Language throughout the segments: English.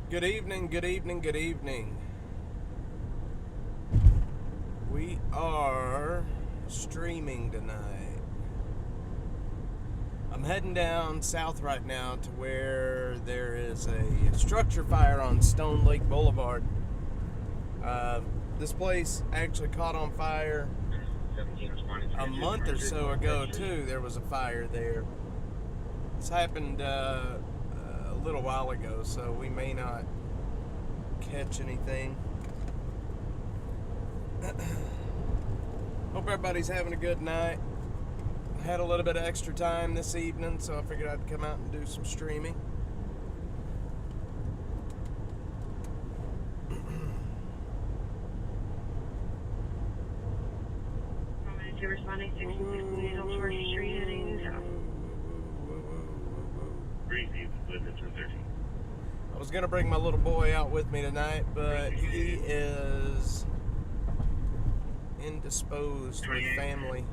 Good evening, good evening, good evening. We are streaming tonight. I'm heading down south right now to where there is a structure fire on Stone Lake Boulevard. This place actually caught on fire a month or so ago too. There was a fire there. This happened a little while ago, so we may not catch anything. Hope everybody's having a good night. I had a little bit of extra time this evening, so I figured I'd come out and do some streaming. Responding 668 on First Street heading south. I was going to bring my little boy out with me tonight, but he is indisposed with family.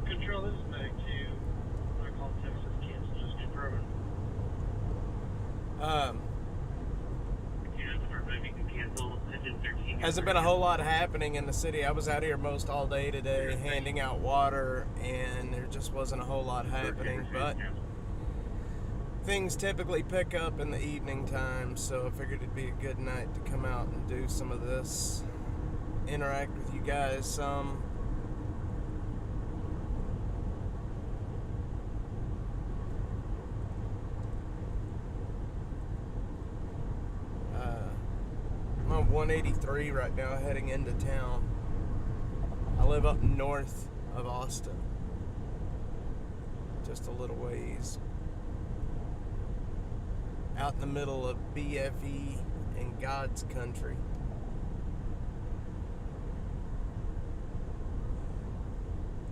Control, this is back to I call Texas cancel, just confirming. Hasn't been a whole lot happening in the city. I was out here most all day today handing out water, and there just wasn't a whole lot happening, but things typically pick up in the evening time, so I figured it'd be a good night to come out and do some of this, interact with you guys some. I'm on 183 right now, heading into town. I live up north of Austin, just a little ways, out in the middle of BFE and God's country.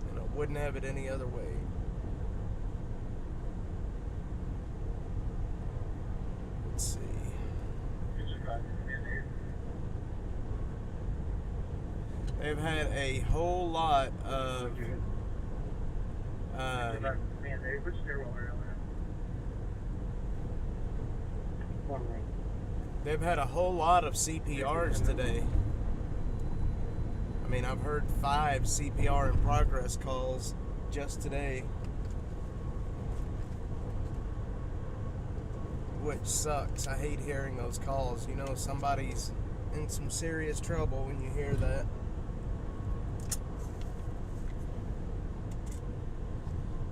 And I wouldn't have it any other way. Let's see. They've had a whole lot of they've had a whole lot of CPRs today. I mean, I've heard 5 CPR in progress calls just today, which sucks. I hate hearing those calls. You know, somebody's in some serious trouble when you hear that.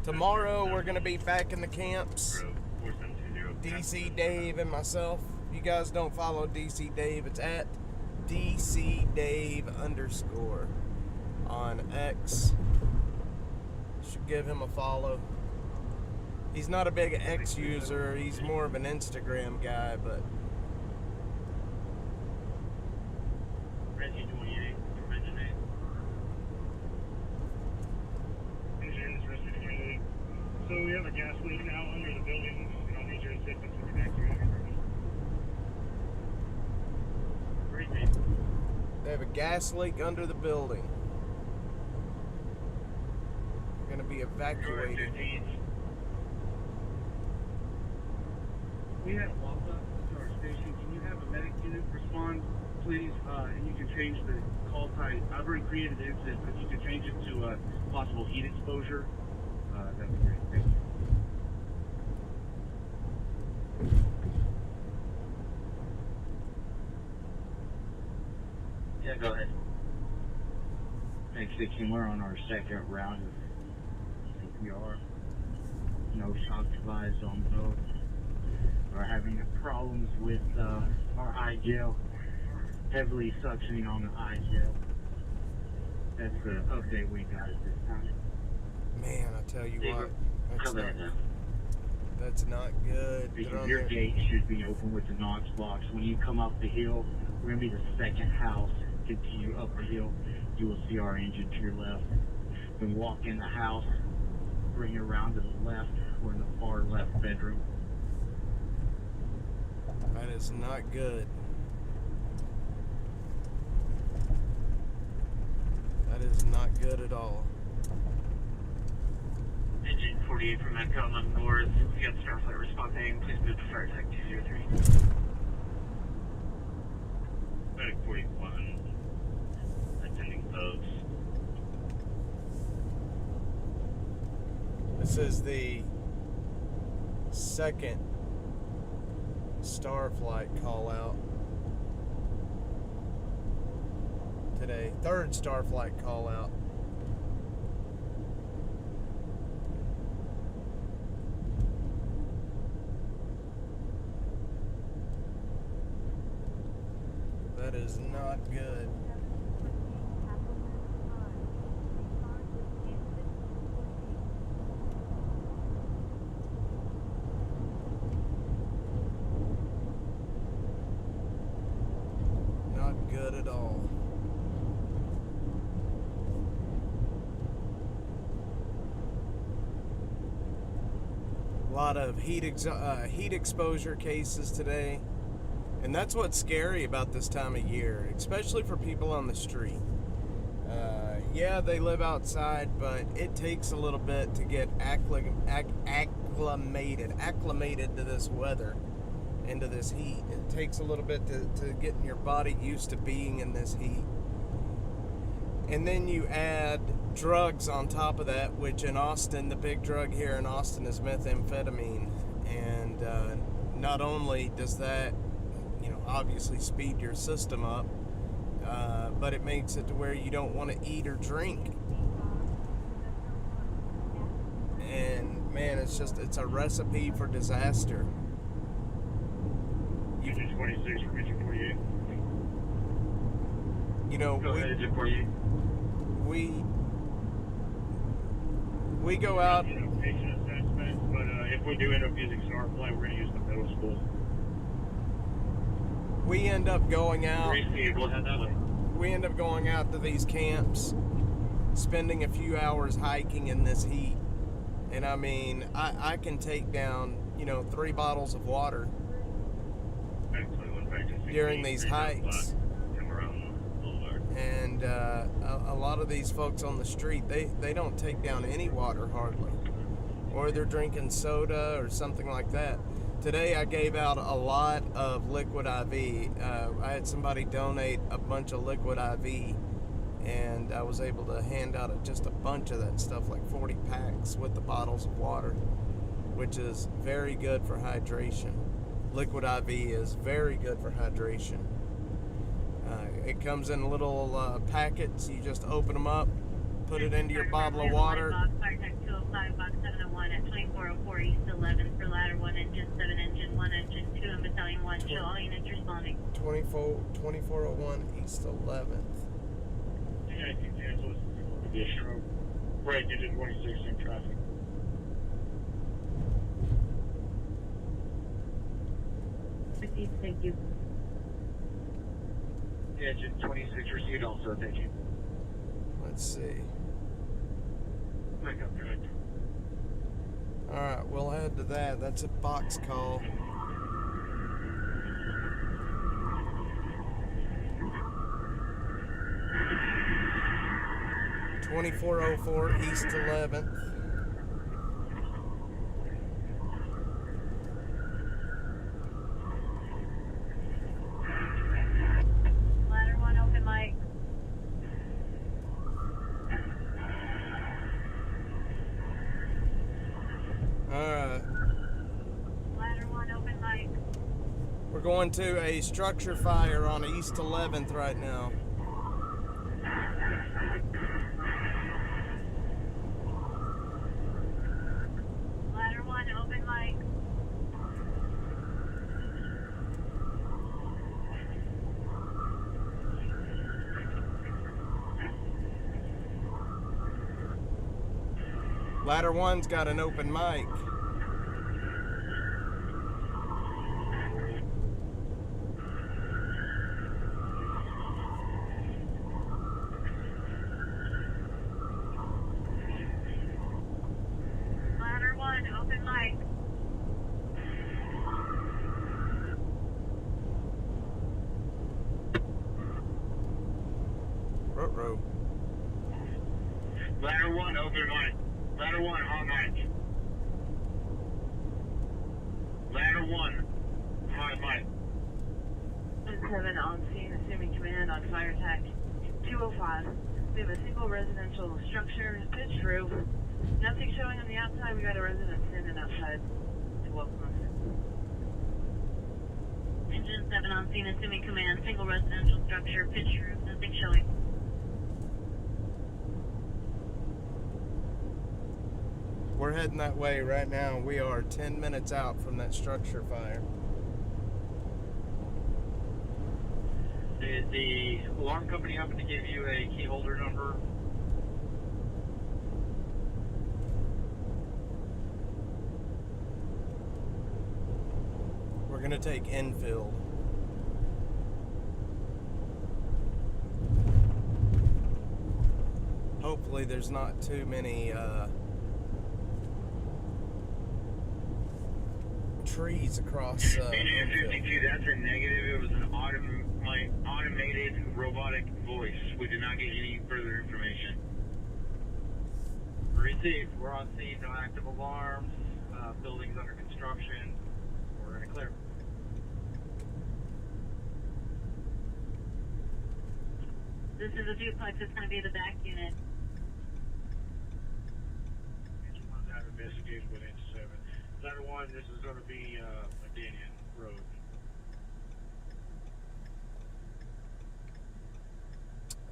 Tomorrow we're going to be back in the camps. DC Dave and myself. If you guys don't follow DC Dave, it's at DC Dave _ on X. Should give him a follow. He's not a big X user. He's more of an Instagram guy, but so we have a gas leak now under the building, and I'll need your assistance to connect you. they have a gas leak under the building. They're going to be evacuated. We had a walk up to our station. Can you have a medic unit respond, please? And you can change the call type. I've already created the incident, but if you can change it to possible heat exposure, that'd be great. Thank you. Yeah, go ahead. Thanks, 16. We're on our second round of CPR. No shock device on both. We're having problems with our eye gel. Heavily suctioning on the eye gel. That's the update we got at this time. Man, I tell you what, that's not good. Because your gate should be open with the Knox box. When you come up the hill, we're going to be the second house. Continue up the hill, you will see our engine to your left. Then walk in the house, bring it around to the left. We're in the far left bedroom. That is not good. That is not good at all. Engine 48 from Metcalm on north. We got Starflight responding. Please move to fire tech 203. Medic 41. Attending post. This is the second Starflight call out today. Third Starflight call out. That is not good. Not good at all. A lot of heat exposure cases today. And that's what's scary about this time of year, especially for people on the street. Yeah, they live outside, but it takes a little bit to get acclimated to this weather and to this heat. It takes a little bit to get your body used to being in this heat. And then you add drugs on top of that, which in Austin, the big drug here in Austin is methamphetamine. And not only does that obviously speed your system up, but it makes it to where you don't want to eat or drink. And man, it's a recipe for disaster. Engine 26 from Engine 48. Go ahead, Engine 48. We go out. Patient assessments, but if we do end up using Starflight, we're going to use the middle school. We end up going out. We'll head that way. We end up going out to these camps, spending a few hours hiking in this heat. And I mean, I can take down, 3 bottles of water during these hikes. And a lot of these folks on the street, they don't take down any water hardly. Or they're drinking soda or something like that. Today I gave out a lot of liquid IV. I had somebody donate a bunch of liquid IV, and I was able to hand out just a bunch of that stuff, like 40 packs with the bottles of water, which is very good for hydration. Liquid IV is very good for hydration. It comes in little packets. You just open them up, put it into your bottle of water. Fire tech 205, box 701 at 2404 East 11 for ladder 1, engine 7, engine 1, engine 2, and battalion 1. Show all units responding. 2401 East 11th. Yeah, I can cancel this. Yeah, sure. Right, Engine 26 in traffic. Received, thank you. Engine 26 received also, thank you. Let's see. Back up, correct. Alright, we'll head to that. That's a box call. (2404) East 11th. Ladder 1, open mic. Alright. Ladder 1, open mic. We're going to a structure fire on East 11th right now. Ladder 1, open mic. Ladder 1's got an open mic. Ladder 1, open mic. Ladder 1, open mic. Ladder 1, hot mic. Ladder 1, hot mic. 7 on scene, assuming command on fire attack 205. We have a single residential structure, pitched roof. Nothing showing on the outside. We got a resident standing outside to welcome us. Engine 7 on scene, assuming command, single residential structure, pitch roof, nothing showing. We're heading that way right now. We are 10 minutes out from that structure fire. Did the alarm company happen to give you a key holder number? We're gonna take infield. Hopefully there's not too many trees across infield. 52, that's a negative. It was an automated robotic voice. We did not get any further information. Received. We're on scene. No active alarms. Buildings under construction. We're in a clear. This is a duplex, it's going to be the back unit. Engine 1's out investigated with Engine 7. Ladder 1, this is going to be Medinian Road.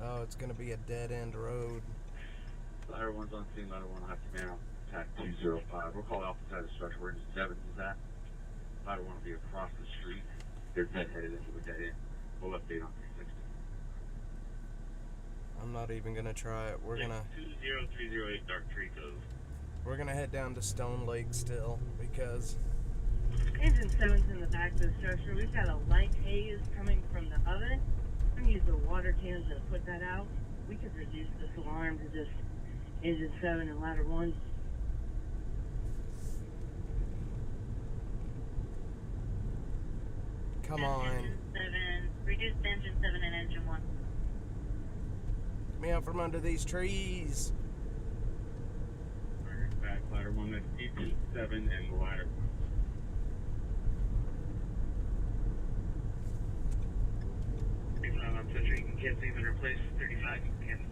Oh, it's gonna be a dead-end road. Ladder 1's on scene. Ladder 1 will have to man out. Attack 205. We'll call off the side of the structure where Engine 7 is at. Ladder 1 will be across the street. They're dead headed into a dead end. We'll update on 360. I'm not even gonna try it. We're gonna 20308 Dark Tree Cove. we're gonna head down to Stone Lake still because Engine 7's in the back of the structure. We've got a light haze coming from the oven. I'm going to use the water cans to put that out. We could reduce this alarm to just Engine 7 and Ladder 1. come on. Engine 7, reduce engine 7 and engine 1. Get me out from under these trees. Back Ladder 1, that's Engine 7 and the Ladder 1. I'm Century, you can cancel even replace 35, you can cancel.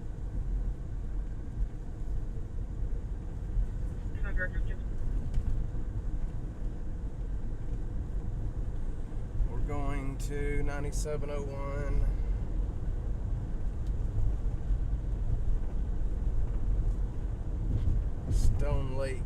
We're going to 9701. Stone Lake.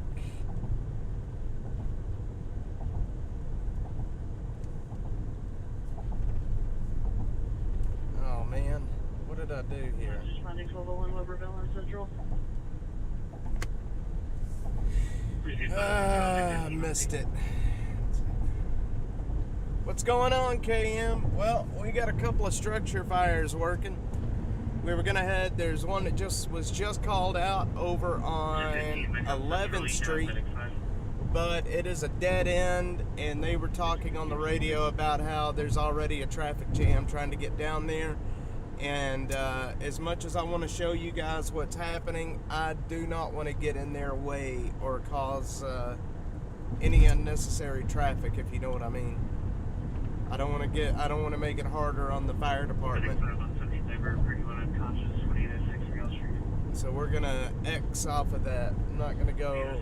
Oh man, what did I do here? Responding 1201 Weberville on Central. Missed it. What's going on, KM? Well, we got a couple of structure fires working. We were gonna head. There's one that was just called out over on 11th Street, but it is a dead end, and they were talking on the radio about how there's already a traffic jam trying to get down there. And as much as I want to show you guys what's happening, I do not want to get in their way or cause any unnecessary traffic, if you know what I mean. I don't want to make it harder on the fire department. So we're gonna X off of that. I'm not gonna go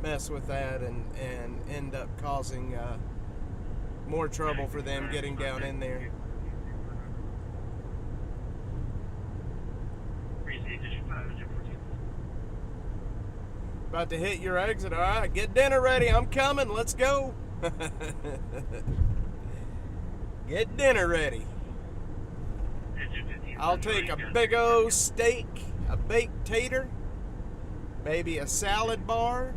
mess with that and end up causing more trouble for them getting down in there. About to hit your exit. All right, get dinner ready. I'm coming. Let's go. Get dinner ready. I'll take a big old steak, a baked tater, maybe a salad bar.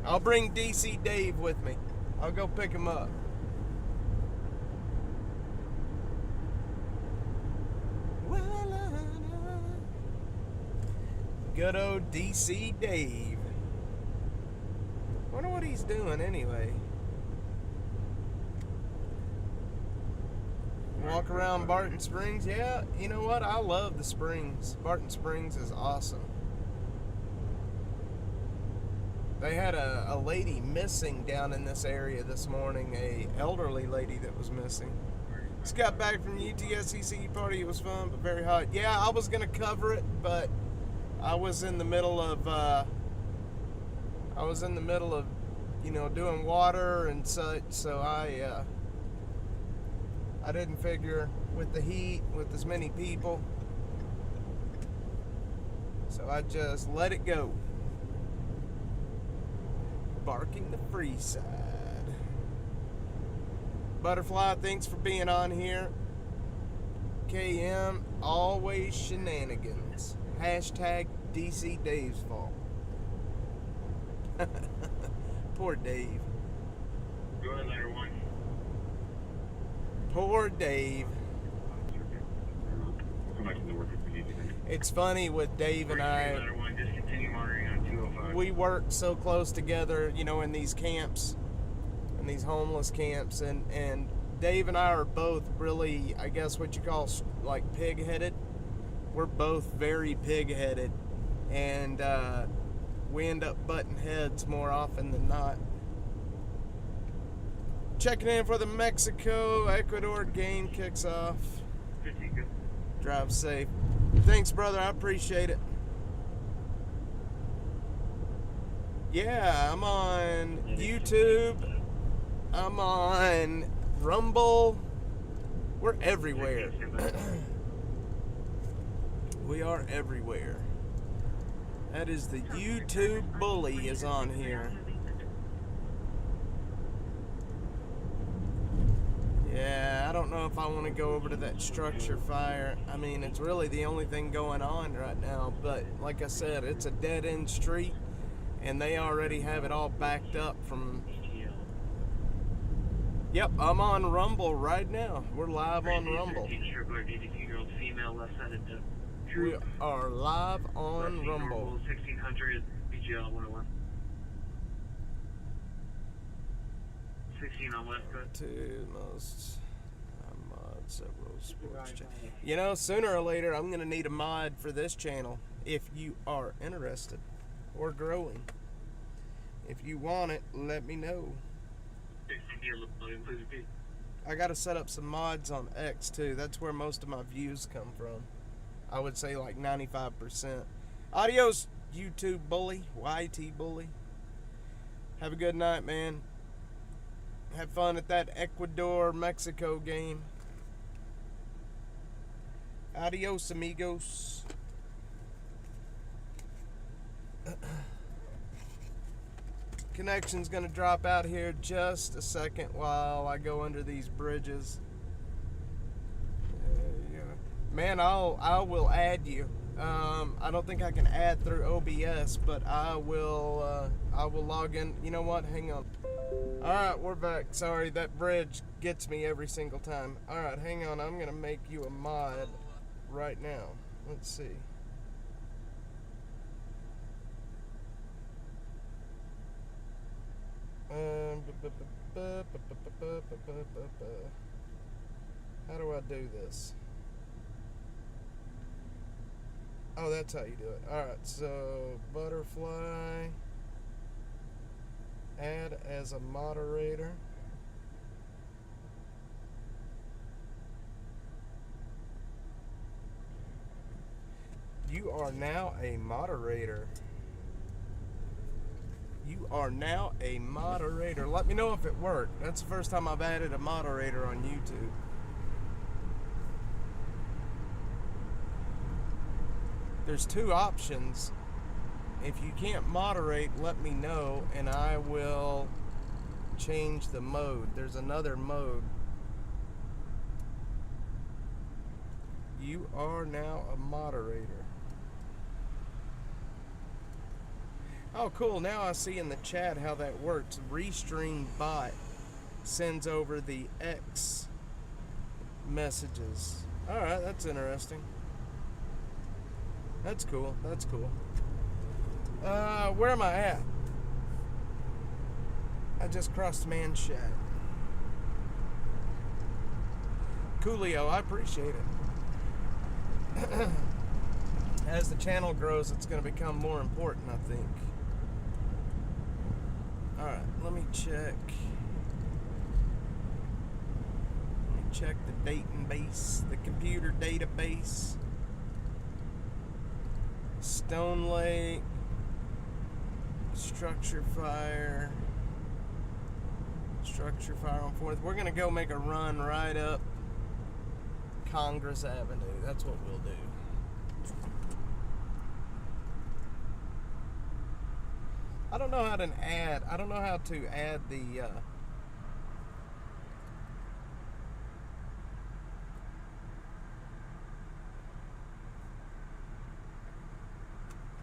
I'll bring DC Dave with me. I'll go pick him up. Good old DC Dave. Wonder what he's doing anyway. Walk around Barton Springs. Yeah, you know what? I love the Springs. Barton Springs is awesome. They had a lady missing down in this area this morning, a elderly lady that was missing. Just got back from UTSCC party. It was fun, but very hot. Yeah, I was going to cover it, but I was in the middle of, you know, doing water and such, so I didn't figure with the heat, with as many people, so I just let it go. Barking the free side. Butterfly, thanks for being on here. KM, always shenanigans. Hashtag DC Dave's fault. Poor Dave. Go ahead, ladder 1. Poor Dave. We'll come back to the work if we need anything. It's funny with Dave and I. Ladder 1, just continue monitoring on 205. We work so close together, you know, in these camps, in these homeless camps, and Dave and I are both really, I guess what you call like pig-headed. We're both very pig-headed, and we end up butting heads more often than not. Checking in for the Mexico-Ecuador game kicks off. 15, good. Drive safe. Thanks, brother. I appreciate it. Yeah, I'm on YouTube. I'm on Rumble. We're everywhere. We are everywhere. That is the YouTube bully is on here. Yeah, I don't know if I want to go over to that structure fire. I mean, it's really the only thing going on right now. But like I said, it's a dead-end street, and they already have it all backed up from... Yep, I'm on Rumble right now. We're live on Rumble. We are live on Rumble. 1600 BGL 101. 16 on West Coast. To most mod several sports channels. You know, sooner or later, I'm going to need a mod for this channel if you are interested or growing. If you want it, let me know. I got to set up some mods on X too. That's where most of my views come from. I would say like 95%. Adios, YouTube bully, YT bully. Have a good night, man. Have fun at that Ecuador-Mexico game. Adios, amigos. Connection's gonna drop out here just a second while I go under these bridges. Man, I will add you. I don't think I can add through OBS, but I will log in. You know what? Hang on. All right, we're back. Sorry, that bridge gets me every single time. All right, hang on. I'm gonna make you a mod right now. Let's see. How do I do this? Oh, that's how you do it. Alright, so Butterfly, add as a moderator. You are now a moderator. You are now a moderator. Let me know if it worked. That's the first time I've added a moderator on YouTube. There's two options. If you can't moderate, let me know and I will change the mode. There's another mode. You are now a moderator. Oh, cool. Now I see in the chat how that works. Restream bot sends over the X messages. Alright, that's interesting. That's cool. That's cool. Where am I at? I just crossed Man Shack. Coolio, I appreciate it. As the channel grows, it's going to become more important, I think. Alright, let me check. Check the database, the computer database. Stone Lake, structure fire on 4th. We're gonna go make a run right up Congress Avenue. That's what we'll do. I don't know how to add the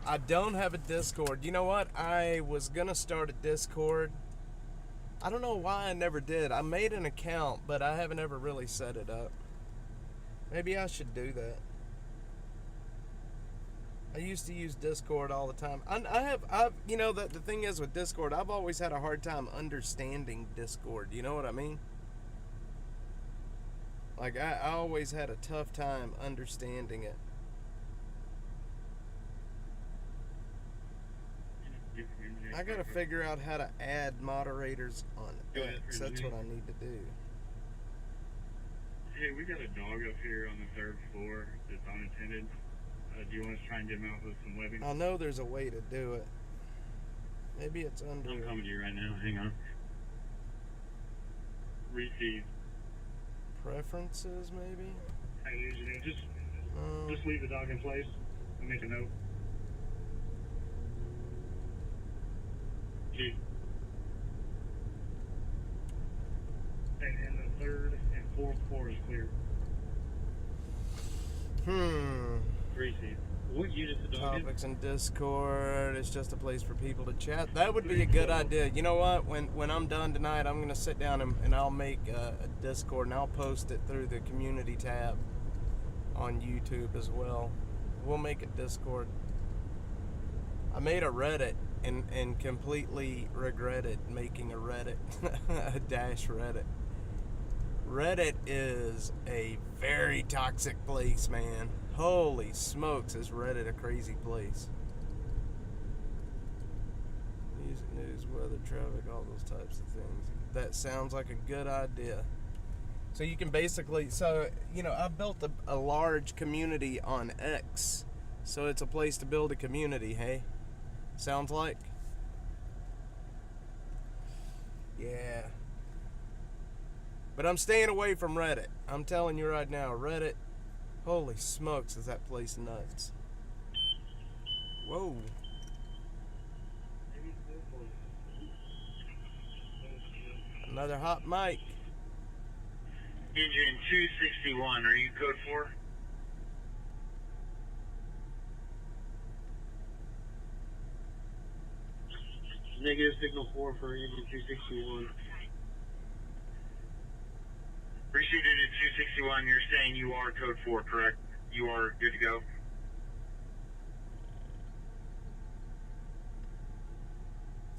I don't have a Discord. You know what? I was gonna start a Discord. I don't know why I never did. I made an account, but I haven't ever really set it up. Maybe I should do that. I used to use Discord all the time. I've you know, the thing is with Discord, I've always had a hard time understanding Discord. You know what I mean? Like, I always had a tough time understanding it. I gotta figure out how to add moderators on X. That's what I need to do. Hey, we got a dog up here on the 3rd floor that's unattended. Do you want us to try and get him out with some webbing? I know there's a way to do it. Maybe it's under... I'm coming to you right now. Hang on. Receive. Preferences, maybe? Hey, just leave the dog in place and make a note. Chief. And the 3rd and 4th floor is clear. Receive. What unit's the dog in? Topics in Discord. It's just a place for people to chat. That would be a good idea. You know what? When I'm done tonight, I'm going to sit down and I'll make a Discord and I'll post it through the community tab on YouTube as well. We'll make a Discord. I made a Reddit and completely regretted making a Reddit. A dash Reddit. Reddit is a very toxic place, man. Holy smokes, is Reddit a crazy place. Music, news, weather, traffic, all those types of things. That sounds like a good idea. So you can basically, you know, I built a large community on X. So it's a place to build a community, hey? Sounds like? Yeah. But I'm staying away from Reddit. I'm telling you right now, Reddit, holy smokes, is that place nuts. Whoa. Another hot mic. Engine 261, are you code 4? Negative signal 4 for engine 261. Received engine 261, you're saying you are code 4, correct? You are good to go?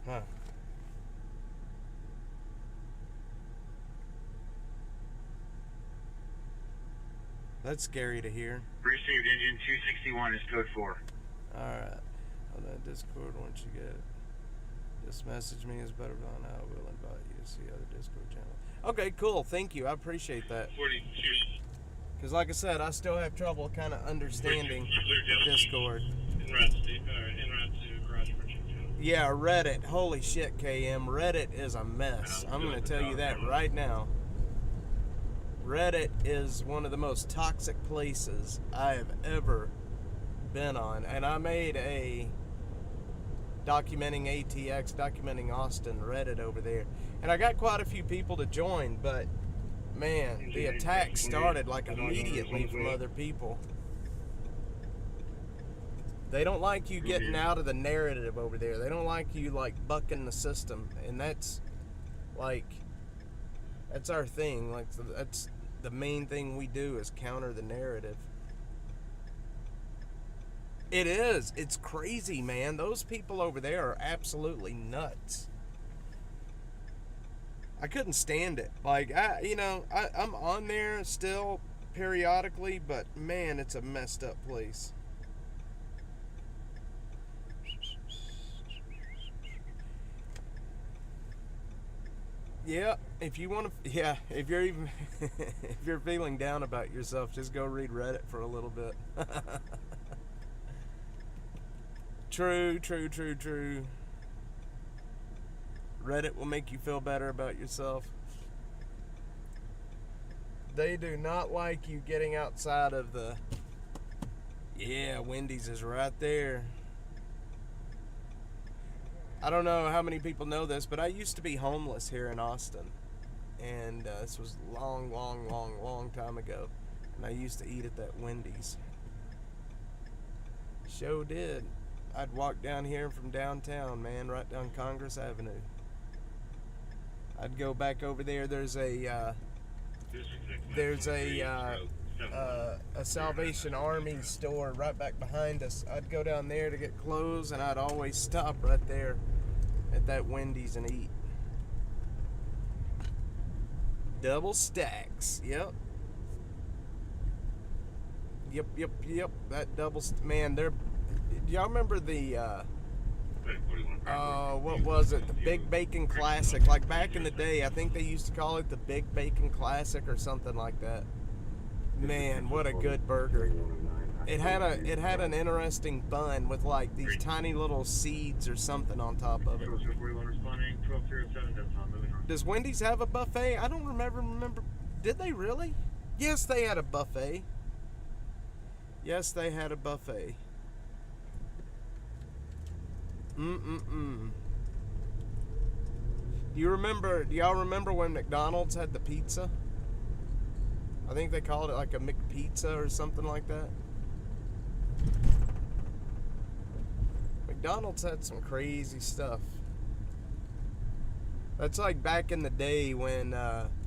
Huh. That's scary to hear. Received engine 261 is code 4. Alright. On that Discord, once you get it, just message me is better than I will invite you to see other Discord channels. Okay, cool. Thank you. I appreciate that. 42. Because like I said, I still have trouble kind of understanding Discord. En route to garage merchant. Yeah, Reddit. Holy shit, KM. Reddit is a mess. I'm going to tell you that right now. Reddit is one of the most toxic places I have ever been on. And I made a documenting ATX, documenting Austin Reddit over there. And I got quite a few people to join, but man, the attack started like immediately from other people. They don't like you getting out of the narrative over there. They don't like you like bucking the system. And that's like, that's our thing. Like, that's the main thing we do is counter the narrative. It is. It's crazy, man. Those people over there are absolutely nuts. I couldn't stand it. Like, I'm on there still periodically, but man, it's a messed up place. Yeah, if you want to, yeah, if you're even, if you're feeling down about yourself, just go read Reddit for a little bit. True. Reddit will make you feel better about yourself. They do not like you getting outside of the... Yeah, Wendy's is right there. I don't know how many people know this, but I used to be homeless here in Austin. And this was long time ago. And I used to eat at that Wendy's. Sure did. I'd walk down here from downtown, man, right down Congress Avenue. I'd go back over there. There's a Salvation Army store right back behind us. I'd go down there to get clothes, and I'd always stop right there at that Wendy's and eat. Double stacks. Yep. That double man, they're... Do y'all remember the what was it? The Big Bacon Classic. Like back in the day, I think they used to call it the Big Bacon Classic or something like that. Man, what a good burger. It had an interesting bun with like these tiny little seeds or something on top of it. Does Wendy's have a buffet? I don't remember. Did they really? Yes, they had a buffet. Yes, they had a buffet. Do y'all remember when McDonald's had the pizza? I think they called it like a McPizza or something like that. McDonald's had some crazy stuff. That's like back in the day when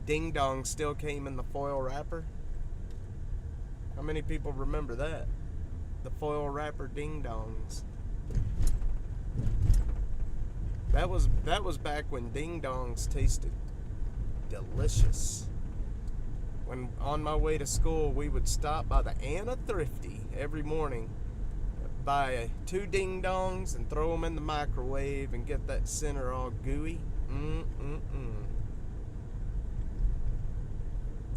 Ding Dong still came in the foil wrapper. How many people remember that? The foil wrapper Ding Dongs. That was back when Ding Dongs tasted delicious. When on my way to school, we would stop by the Anna Thrifty every morning, buy 2 Ding Dongs and throw them in the microwave and get that center all gooey.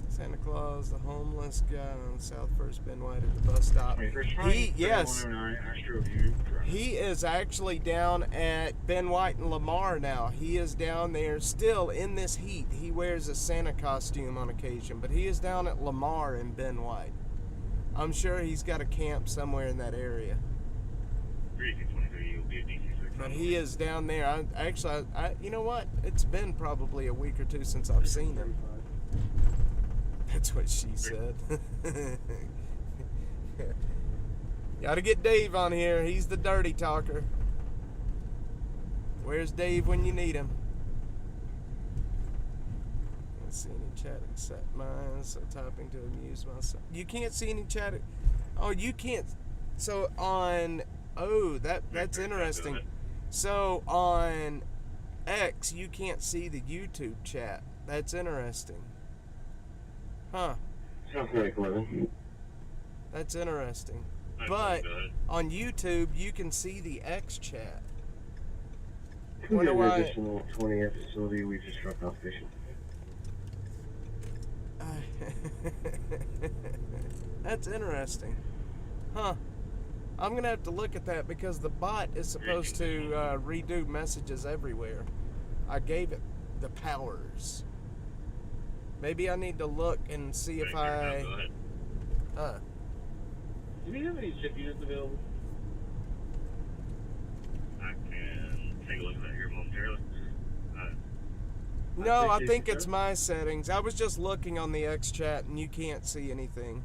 Santa Claus, the homeless guy on South First Ben White at the bus stop. He is actually down at Ben White and Lamar now. He is down there still in this heat. He wears a Santa costume on occasion, but he is down at Lamar and Ben White. I'm sure he's got a camp somewhere in that area. But he is down there. I you know what? It's been probably a week or two since I've seen him. That's what she said. Gotta get Dave on here. He's the dirty talker. Where's Dave when you need him? Can't see any chat except mine, so typing to amuse myself. You can't see any chat. Oh, you can't. So on. Oh, that's interesting. So on X, you can't see the YouTube chat. That's interesting. Huh. Sounds very clever. That's interesting. But on YouTube, you can see the X chat. Wonder why? Additional 20th facility we just struck off fishing. That's interesting. Huh. I'm going to have to look at that because the bot is supposed to redo messages everywhere. I gave it the powers. Maybe I need to look and see if I... Do we have any ship units available? I can take a look at that here momentarily. No, I think it's my settings. I was just looking on the X chat and you can't see anything.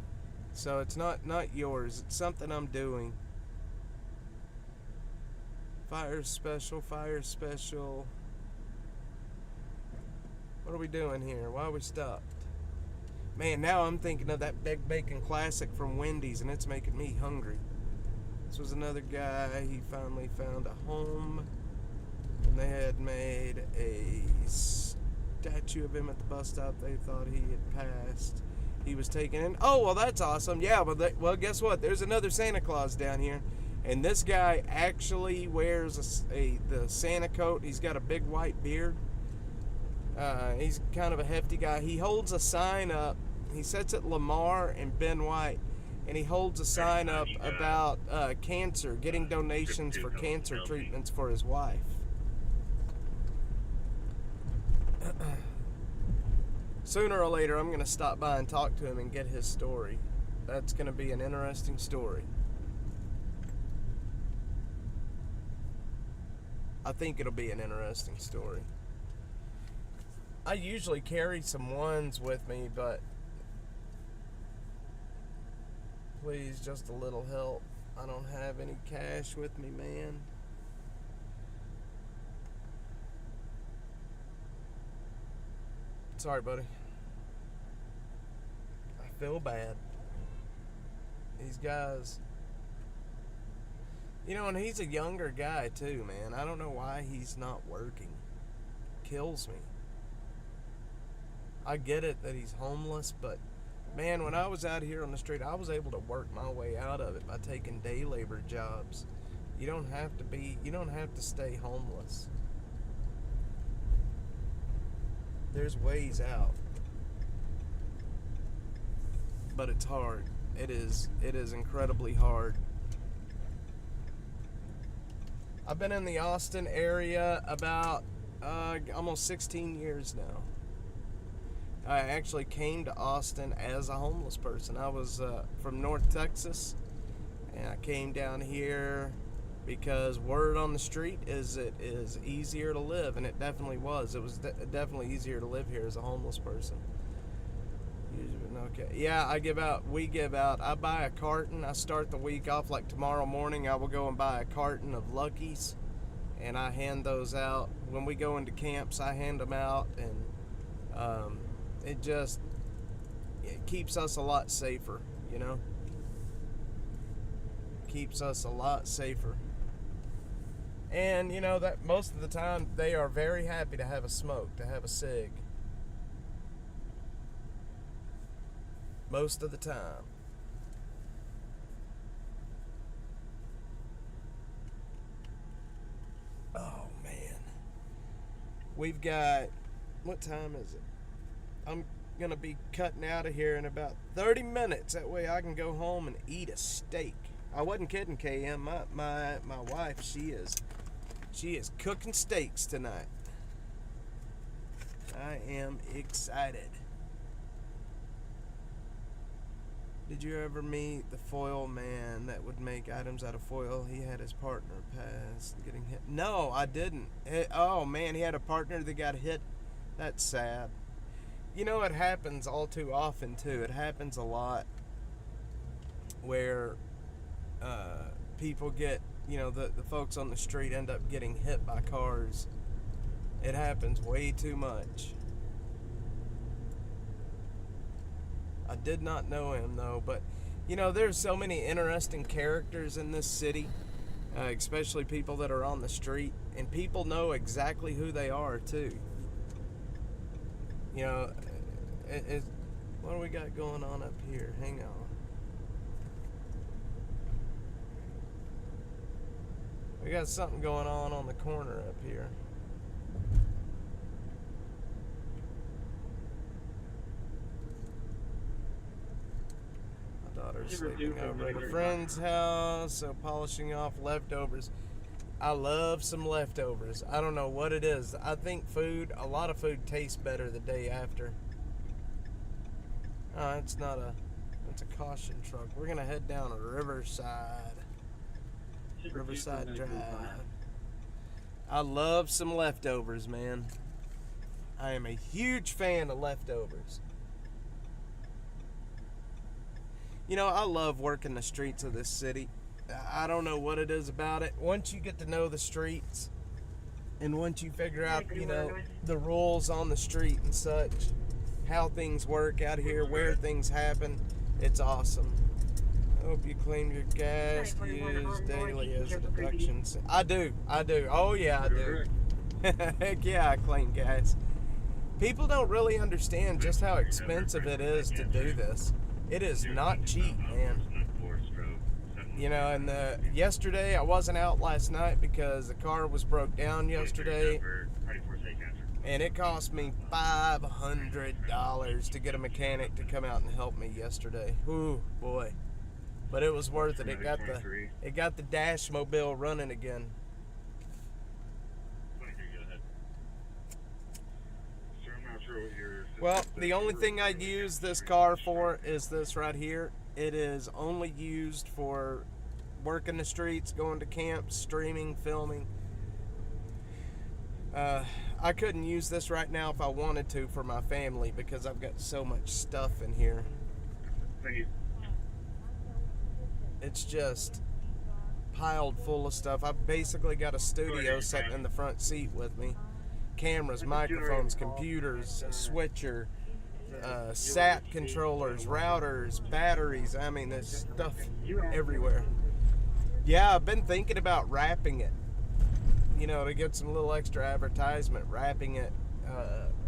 So it's not yours. It's something I'm doing. Fire special. What are we doing here? Why are we stopped? Man, now I'm thinking of that Big Bacon Classic from Wendy's, and it's making me hungry. This was another guy. He finally found a home, and they had made a statue of him at the bus stop. They thought he had passed. He was taken in. Oh, well, that's awesome. Yeah, well, guess what? There's another Santa Claus down here. And this guy actually wears the Santa coat. He's got a big white beard. He's kind of a hefty guy. He holds a sign up. He sits at Lamar and Ben White. And he holds a sign up about cancer, getting donations for cancer treatments for his wife. Sooner or later, I'm going to stop by and talk to him and get his story. That's going to be an interesting story. I think it'll be an interesting story. I usually carry some ones with me, but please, just a little help. I don't have any cash with me, man. Sorry, buddy. I feel bad. These guys, you know, and he's a younger guy too, man. I don't know why he's not working. Kills me. I get it that he's homeless, but man, when I was out here on the street, I was able to work my way out of it by taking day labor jobs. You don't have to stay homeless. There's ways out. But it's hard. It is incredibly hard. I've been in the Austin area about almost 16 years now. I actually came to Austin as a homeless person. I was from North Texas, and I came down here because word on the street is it is easier to live, and it definitely was. It was definitely easier to live here as a homeless person. Okay, yeah, we give out. I buy a carton. I start the week off like tomorrow morning. I will go and buy a carton of Luckies, and I hand those out. When we go into camps, I hand them out, and it keeps us a lot safer, you know? Keeps us a lot safer. And, you know, that most of the time they are very happy to have a smoke, to have a cig. Most of the time. Oh, man. We've got, what time is it? I'm going to be cutting out of here in about 30 minutes. That way I can go home and eat a steak. I wasn't kidding, KM. My wife, she is cooking steaks tonight. I am excited. Did you ever meet the foil man that would make items out of foil? He had his partner pass getting hit. No, I didn't. Oh, man, he had a partner that got hit. That's sad. You know, it happens all too often, too. It happens a lot where people get, you know, the folks on the street end up getting hit by cars. It happens way too much. I did not know him, though, but, you know, there's so many interesting characters in this city, especially people that are on the street, and people know exactly who they are, too. You know, what do we got going on up here? Hang on. We got something going on the corner up here. My daughter's sleeping over at a friend's house, so polishing off leftovers. I love some leftovers. I don't know what it is. I think a lot of food tastes better the day after. It's a caution truck. We're going to head down a Riverside Drive. I love some leftovers, man. I am a huge fan of leftovers. You know, I love working the streets of this city. I don't know what it is about it. Once you get to know the streets, and once you figure out, you know, the rules on the street and such, how things work out here, where things happen, it's awesome. I hope you clean your gas used daily as a deduction. I do. Oh, yeah, I do. Heck yeah, I clean gas. People don't really understand just how expensive it is to do this. It is not cheap, man. You know, and yesterday, I wasn't out last night because the car was broke down yesterday. And it cost me $500 to get a mechanic to come out and help me yesterday. Ooh, boy. But it was worth it. It got the dash mobile running again. Well, the only thing I use this car for is this right here. It is only used for working the streets, going to camps, streaming, filming. I couldn't use this right now if I wanted to for my family because I've got so much stuff in here. Thank you. It's just piled full of stuff. I've basically got a studio sitting in the front seat with me. Cameras, microphones, computers, a switcher, SAT controllers, routers, batteries. I mean, there's stuff everywhere. Yeah, I've been thinking about wrapping it. You know, to get some little extra advertisement, wrapping it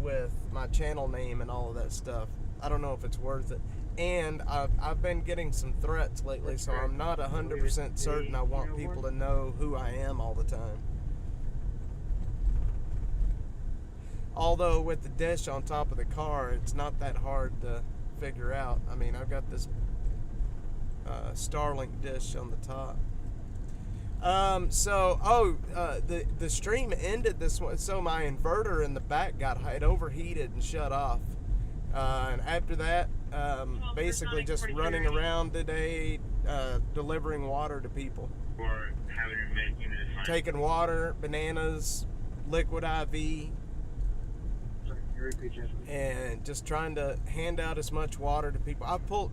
with my channel name and all of that stuff. I don't know if it's worth it. And I've been getting some threats lately, so I'm not 100% certain I want people to know who I am all the time. Although with the dish on top of the car, it's not that hard to figure out. I mean, I've got this Starlink dish on the top. The stream ended this one, so my inverter in the back it overheated and shut off. And after that, basically just running around today, delivering water to people. Or having your making it. Taking water, bananas, liquid IV, and just trying to hand out as much water to people. I pull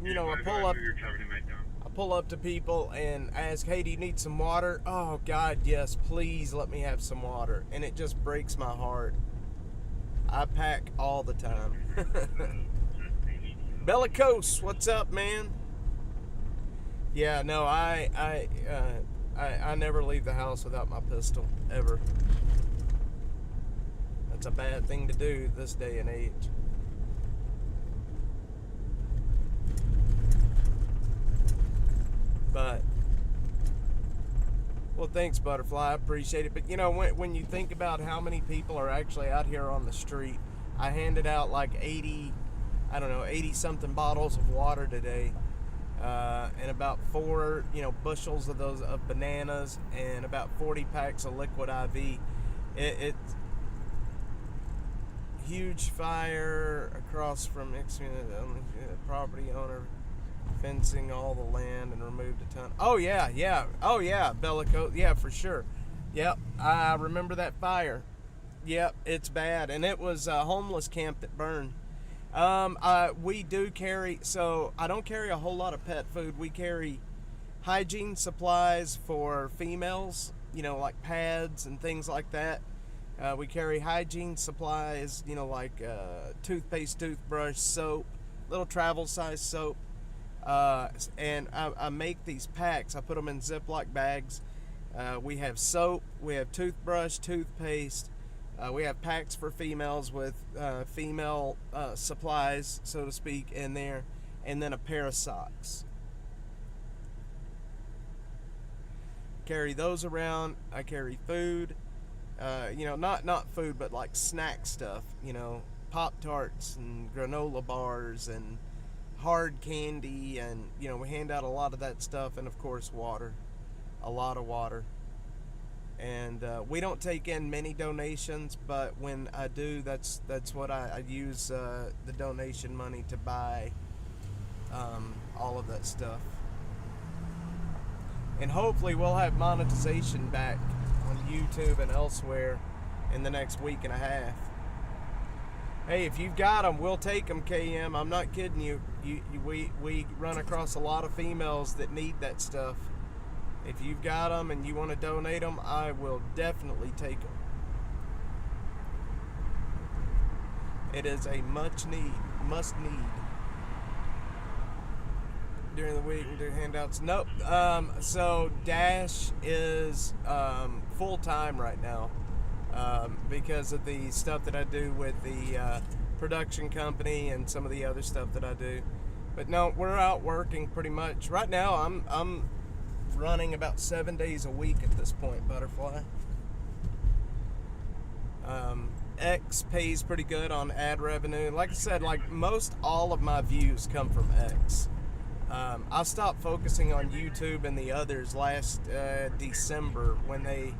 up to people and ask, hey, do you need some water? Oh, God, yes, please let me have some water. And it just breaks my heart. I pack all the time. Bellicose, what's up, man? Yeah, no, I never leave the house without my pistol, ever. That's a bad thing to do this day and age. But, well, thanks, Butterfly. I appreciate it. But, you know, when you think about how many people are actually out here on the street, I handed out like 80-something bottles of water today. And about 4, bushels of bananas and about 40 packs of liquid IV. It's huge fire across from property owner fencing all the land and removed a ton. Oh yeah, Bellico, yeah, for sure. Yep, I remember that fire. Yep, it's bad, and it was a homeless camp that burned. We do carry, so I don't carry a whole lot of pet food. We carry hygiene supplies for females, like pads and things like that. We carry hygiene supplies, like toothpaste, toothbrush, soap, little travel size soap. And I make these packs. I put them in Ziploc bags. We have soap, we have toothbrush, toothpaste. We have packs for females with female supplies, so to speak, in there, and then a pair of socks. Carry those around. I carry food. Not food, but like snack stuff. Pop-Tarts and granola bars and hard candy, and we hand out a lot of that stuff, and of course water, a lot of water. And we don't take in many donations, but when I do, that's what I use the donation money to buy all of that stuff. And hopefully we'll have monetization back on YouTube and elsewhere in the next week and a half. Hey, if you've got them, we'll take them, KM. I'm not kidding you. We run across a lot of females that need that stuff. If you've got them and you want to donate them, I will definitely take them. It is a must need. During the week, we do handouts. Nope. So Dash is full time right now. because of the stuff that I do with the production company and some of the other stuff that I do. But no, we're out working pretty much. Right now, I'm running about 7 days a week at this point, Butterfly. X pays pretty good on ad revenue. Like I said, like most all of my views come from X. I stopped focusing on YouTube and the others last December when they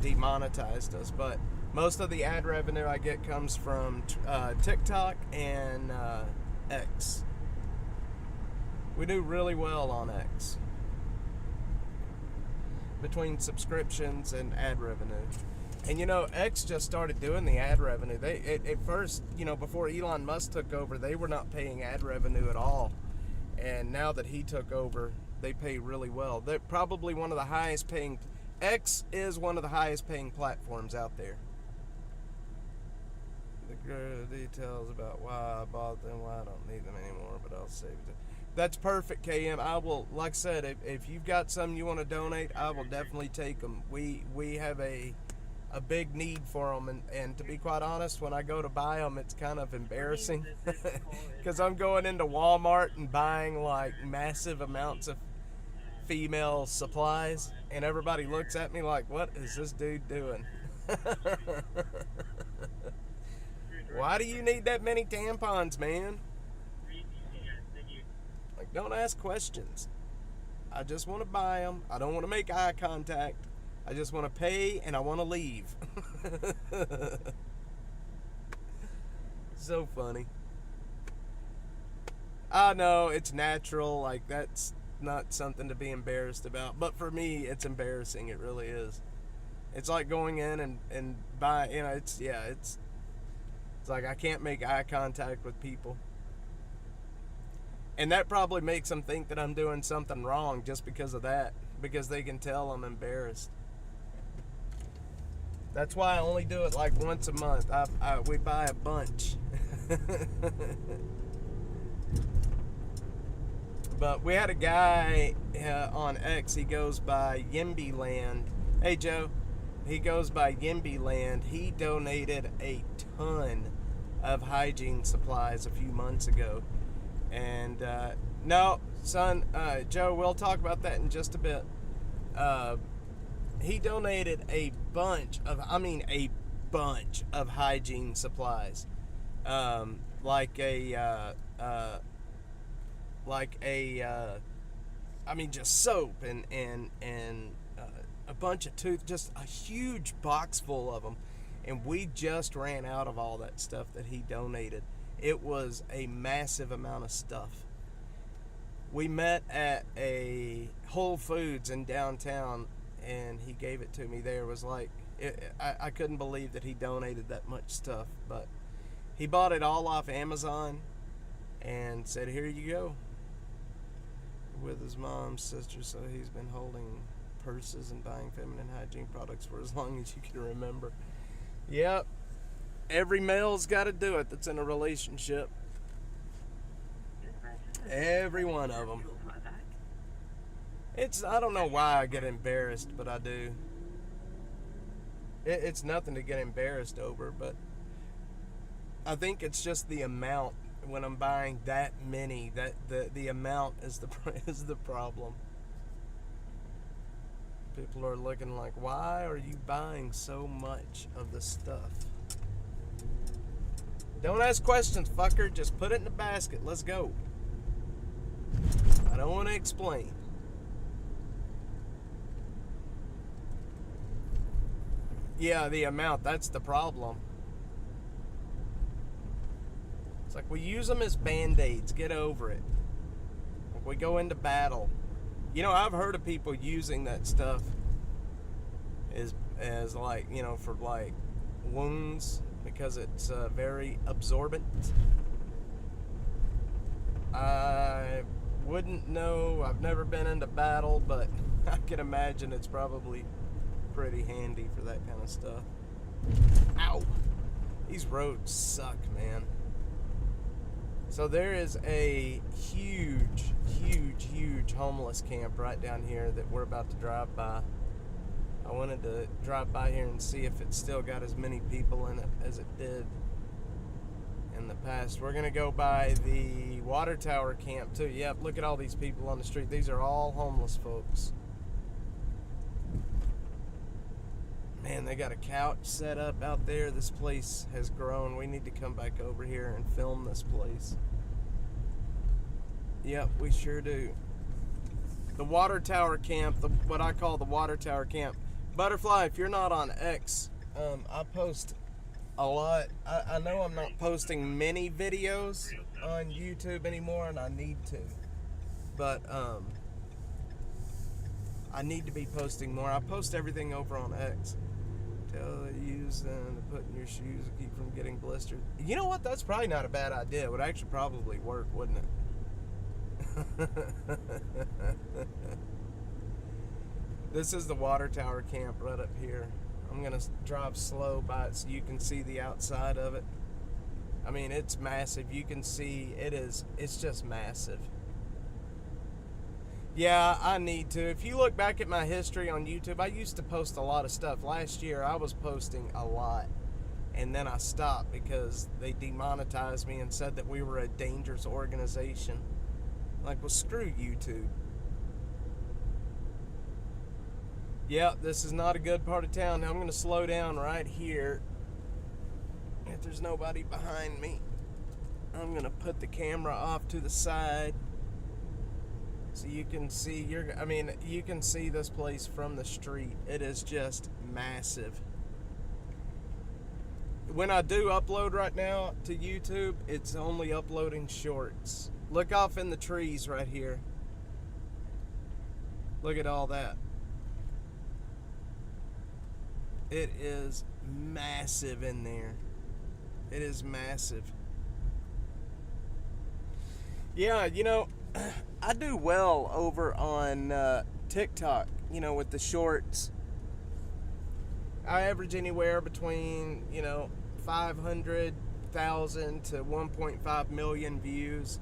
demonetized us, but most of the ad revenue I get comes from TikTok and X. We do really well on X between subscriptions and ad revenue. And X just started doing the ad revenue. At first, before Elon Musk took over, they were not paying ad revenue at all. And now that he took over, they pay really well. They're probably one of the highest paying. X is one of the highest paying platforms out there. The details about why I bought them, why I don't need them anymore, but I'll save it. That's perfect, KM. I will, like I said, if you've got some you want to donate, I will definitely take them. We have a big need for them, and to be quite honest, when I go to buy them, it's kind of embarrassing because I'm going into Walmart and buying like massive amounts of female supplies, and everybody looks at me like, what is this dude doing? Why do you need that many tampons, man? Like, don't ask questions. I just want to buy them. I don't want to make eye contact. I just want to pay and I want to leave. So funny. I know, it's natural. Like, that's not something to be embarrassed about. But for me, it's embarrassing. It really is. It's like going in and buy, it's like I can't make eye contact with people. And that probably makes them think that I'm doing something wrong just because of that. Because they can tell I'm embarrassed. That's why I only do it like once a month. We buy a bunch. But we had a guy on X. He goes by Yimby Land. Hey, Joe. He goes by Yimby Land. He donated a ton of hygiene supplies a few months ago. And no, son, Joe, we'll talk about that in just a bit. He donated a bunch of hygiene supplies, just soap and a bunch of just a huge box full of them. And we just ran out of all that stuff that he donated. It was a massive amount of stuff. We met at a Whole Foods in downtown, and he gave it to me there. It was like, I couldn't believe that he donated that much stuff, but he bought it all off Amazon and said, here you go. With his mom's sister, so he's been holding purses and buying feminine hygiene products for as long as you can remember. Yep. Every male's got to do it that's in a relationship. Every one of them. I don't know why I get embarrassed, but I do. It's nothing to get embarrassed over, but I think it's just the amount. When I'm buying that many, that the amount is the problem. People are looking like, why are you buying so much of the stuff? Don't ask questions, fucker. Just put it in the basket. Let's go. I don't want to explain. Yeah, the amount. That's the problem. It's like we use them as Band-Aids. Get over it. Like we go into battle. I've heard of people using that stuff as like, for like wounds because it's very absorbent. I wouldn't know. I've never been into battle, but I can imagine it's probably pretty handy for that kind of stuff. Ow! These roads suck, man. So there is a huge homeless camp right down here that we're about to drive by. I wanted to drive by here and see if it still got as many people in it as it did in the past. We're gonna go by the water tower camp too. Yep, look at all these people on the street. These are all homeless folks. Man, they got a couch set up out there. This place has grown. We need to come back over here and film this place. Yep, we sure do. The water tower camp, what I call the water tower camp. Butterfly, if you're not on X, I post a lot. I know I'm not posting many videos on YouTube anymore, and I need to. But I need to be posting more. I post everything over on X. Use them to put in your shoes to keep from getting blistered. You know what? That's probably not a bad idea. It would actually probably work, wouldn't it? This is the water tower camp right up here. I'm gonna drive slow by it so you can see the outside of it. I mean, it's massive. You can see it's just massive. Yeah, I need to. If you look back at my history on YouTube, I used to post a lot of stuff. Last year, I was posting a lot. And then I stopped because they demonetized me and said that we were a dangerous organization. Like, well, screw YouTube. Yeah, this is not a good part of town. Now I'm going to slow down right here. If there's nobody behind me, I'm going to put the camera off to the side. So you can see you can see this place from the street. It is just massive. When I do upload right now to YouTube, it's only uploading shorts. Look off in the trees right here. Look at all that. It is massive in there. It is massive. Yeah, you know, I do well over on TikTok, you know, with the shorts. I average anywhere between, 500,000 to 1.5 million views.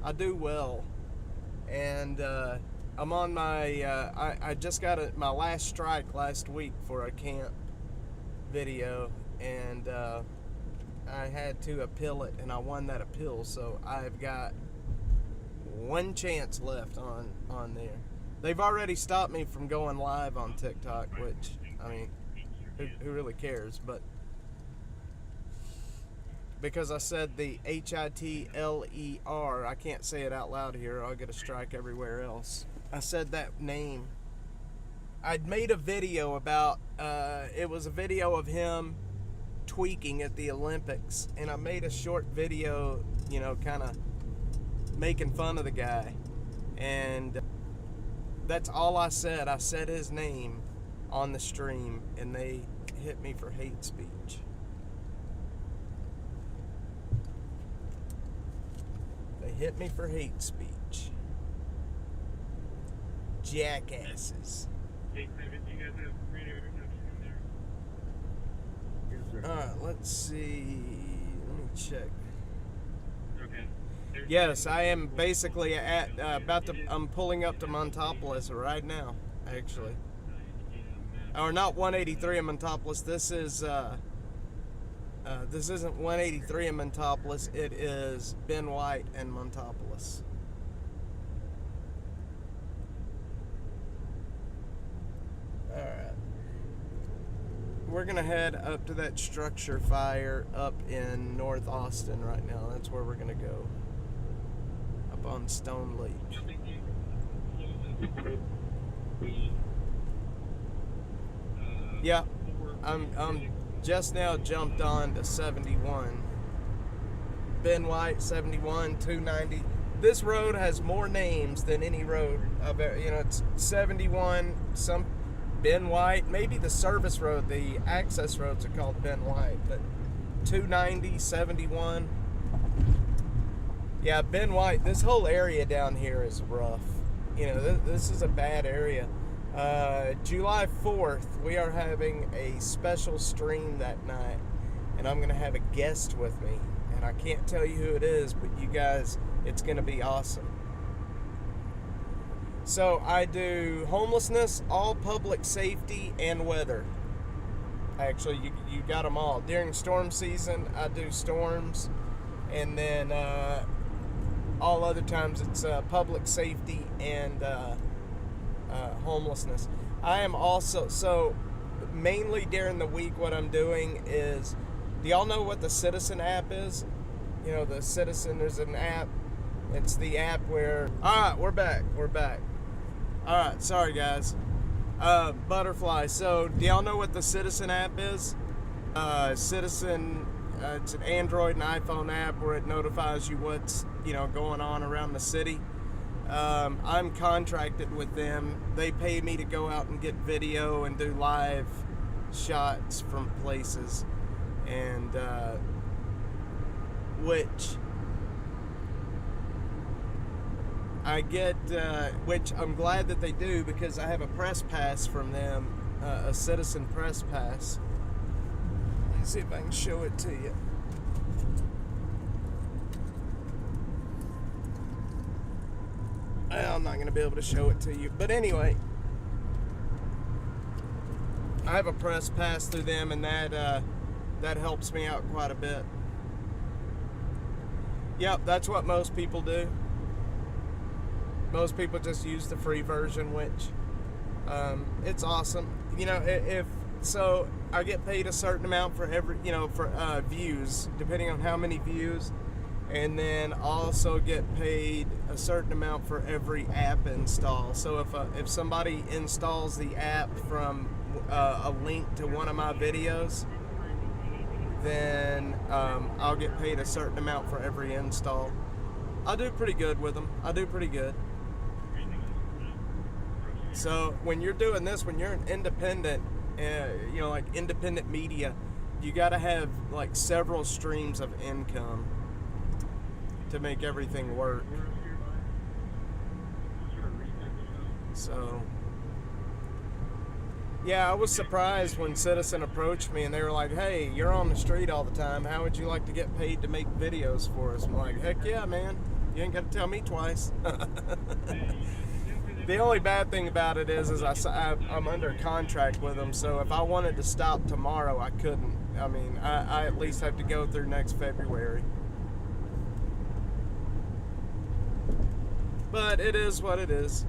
I do well. And I'm on my, I just got my last strike last week for a camp video. And I had to appeal it, and I won that appeal. So I've got one chance left on there. They've already stopped me from going live on TikTok, which, I mean, who really cares? But because I said the HITLER, I can't say it out loud here. I'll get a strike everywhere else. I said that name. I'd made a video about, it was a video of him tweaking at the Olympics, and I made a short video, kind of making fun of the guy, and that's all I said. I said his name on the stream, and they hit me for hate speech. They hit me for hate speech. Jackasses. Hey, David, do you guys have radio reception in there? Yes, sir. Alright, let's see. Let me check. Okay. Yes, I am basically at I'm pulling up to Montopolis right now, actually. Or not 183 in Montopolis. This is this isn't 183 in Montopolis. It is Ben White and Montopolis. All right. We're gonna head up to that structure fire up in North Austin right now. That's where we're gonna go. Up on Stone Lake. Yeah, I'm just now jumped on to 71. Ben White, 71, 290. This road has more names than any road I've ever, it's 71, some Ben White, maybe the service road, the access roads are called Ben White, but 290, 71. Yeah, Ben White, this whole area down here is rough. This is a bad area. July 4th, we are having a special stream that night, and I'm going to have a guest with me, and I can't tell you who it is, but you guys, it's going to be awesome. So I do homelessness, all public safety, and weather. Actually, you got them all. During storm season, I do storms, and then all other times it's public safety and homelessness. I am also, so mainly during the week what I'm doing is, do y'all know what the Citizen app is? You know, the Citizen, there's an app. It's the app where, alright, we're back. Alright, sorry guys. Butterfly. So, do y'all know what the Citizen app is? Citizen, it's an Android and iPhone app where it notifies you what's, going on around the city. I'm contracted with them. They pay me to go out and get video and do live shots from places, and which I get, which I'm glad that they do, because I have a press pass from them, a Citizen press pass. Let me see if I can show it to you. I'm not going to be able to show it to you, but anyway, I have a press pass through them, and that helps me out quite a bit. Yep, that's what most people do. Most people just use the free version, which it's awesome. If so, I get paid a certain amount for every, for views, depending on how many views, and then also get paid a certain amount for every app install. So if somebody installs the app from a link to one of my videos, then I'll get paid a certain amount for every install. I do pretty good with them. So when you're doing this, when you're an independent, like independent media, you got to have like several streams of income to make everything work. So, yeah, I was surprised when Citizen approached me and they were like, "Hey, you're on the street all the time. How would you like to get paid to make videos for us?" I'm like, "Heck yeah, man. You ain't got to tell me twice." The only bad thing about it is I'm under contract with them, so if I wanted to stop tomorrow, I couldn't. I mean, I at least have to go through next February. But it is what it is.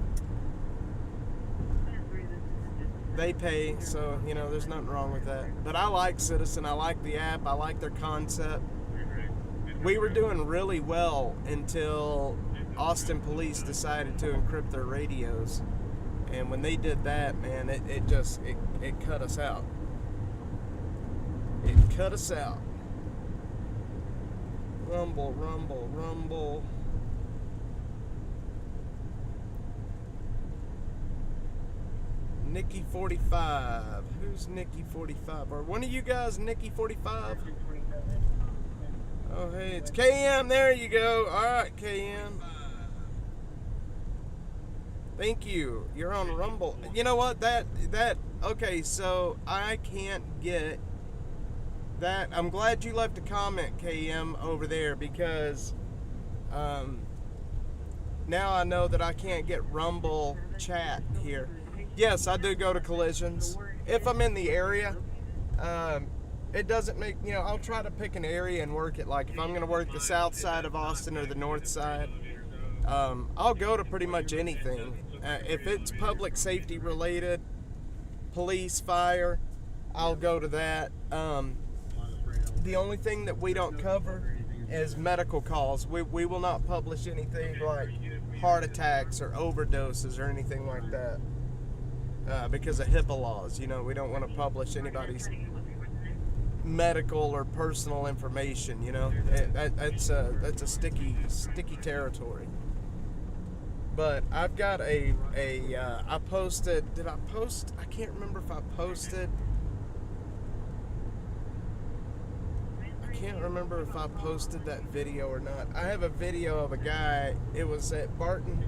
They pay, so, there's nothing wrong with that. But I like Citizen. I like the app. I like their concept. We were doing really well until Austin police decided to encrypt their radios, and when they did that, man, it cut us out. It cut us out. Rumble, rumble, rumble. Nikki 45. Who's Nikki 45? Or one of you guys Nikki 45? Oh, hey, it's KM. There you go. All right, KM. Thank you. You're on Rumble. You know what? Okay, so I can't get that. I'm glad you left a comment, KM, over there, because now I know that I can't get Rumble chat here. Yes, I do go to collisions. If I'm in the area, it doesn't make, I'll try to pick an area and work it. Like if I'm going to work the south side of Austin or the north side, I'll go to pretty much anything. If it's public safety related, police, fire, I'll go to that. The only thing that we don't cover is medical calls. We will not publish anything like heart attacks or overdoses or anything like that. Because of HIPAA laws, we don't want to publish anybody's medical or personal information. That's a sticky territory. But I've got I posted. Did I post? I can't remember if I posted. I can't remember if I posted that video or not. I have a video of a guy. It was at Barton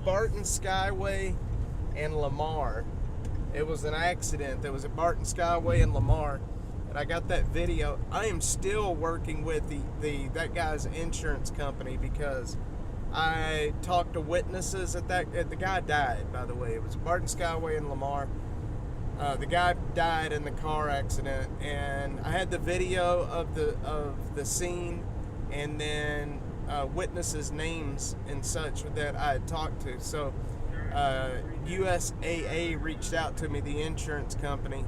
Skyway and Lamar. It was an accident that was at Barton Skyway and Lamar, and I got that video. I am still working with that guy's insurance company because I talked to witnesses at the guy died, by the way. It was Barton Skyway in Lamar. The guy died in the car accident, and I had the video of the scene, and then witnesses' names and such that I had talked to. So USAA reached out to me, the insurance company,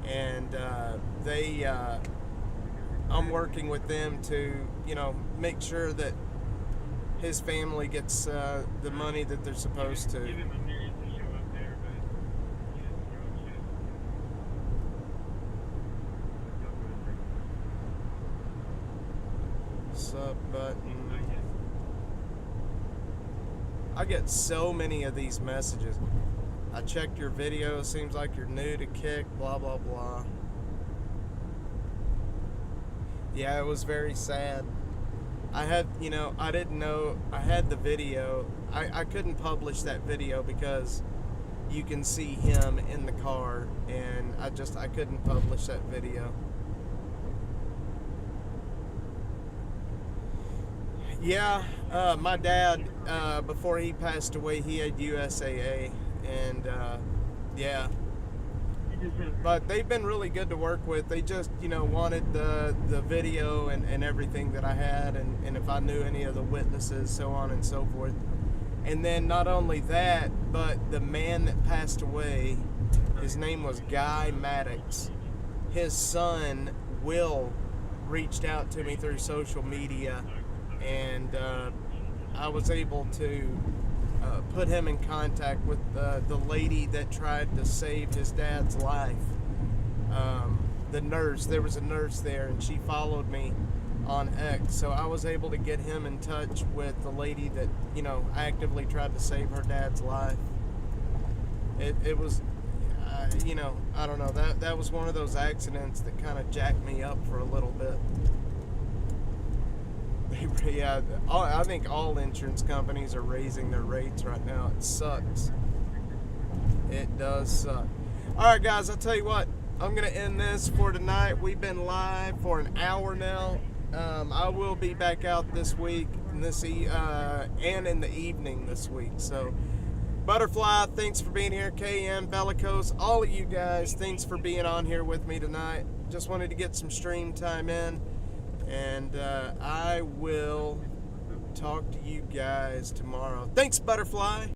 and I'm working with them to, make sure that his family gets the money that they're supposed to. Sub button. I get so many of these messages. I checked your video, seems like you're new to Kick, blah blah blah. Yeah, it was very sad. I had, I didn't know I had the video. I couldn't publish that video because you can see him in the car, and I couldn't publish that video. Yeah, my dad, before he passed away, he had USAA, and yeah. But they've been really good to work with. They just, wanted the video and everything that I had, and if I knew any of the witnesses, so on and so forth. And then not only that, but the man that passed away, his name was Guy Maddox. His son, Will, reached out to me through social media, and I was able to put him in contact with the lady that tried to save his dad's life. The nurse, there was a nurse there, and she followed me on X, so I was able to get him in touch with the lady that, actively tried to save her dad's life. It was, I don't know, that was one of those accidents that kind of jacked me up for a little bit. Yeah, I think all insurance companies are raising their rates right now. It sucks. It does suck. All right, guys, I'll tell you what. I'm going to end this for tonight. We've been live for an hour now. I will be back out this week and in the evening this week. So, Butterfly, thanks for being here. KM, Bellicose, all of you guys, thanks for being on here with me tonight. Just wanted to get some stream time in. And I will talk to you guys tomorrow. Thanks, Butterfly.